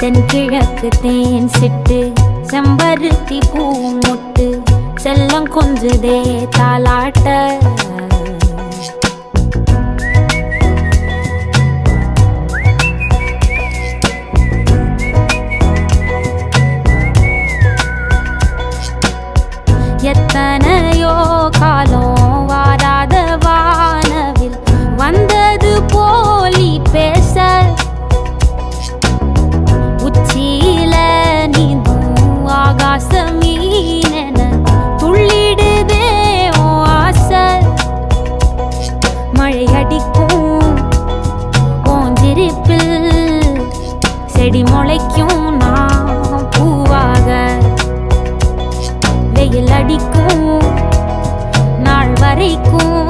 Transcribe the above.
தென்கிழக்கு தேன் சிட்டு செம்பருத்தி பூ முட்டு செல்லம் கொஞ்சுதே தாலாட்ட எத்தனையோ காலம் வாராத வானவில் வந்தது போலி பேச உச்சியில நீந்தும் ஆகாச மீனென துள்ளிடுதே உன் ஆசை மழை அடிக்கும் ஓஞ்சிருப்பில் செடி முளைக்கும் நான் பூவாக வெயில் அடிக்கும் நாள் வரைக்கும்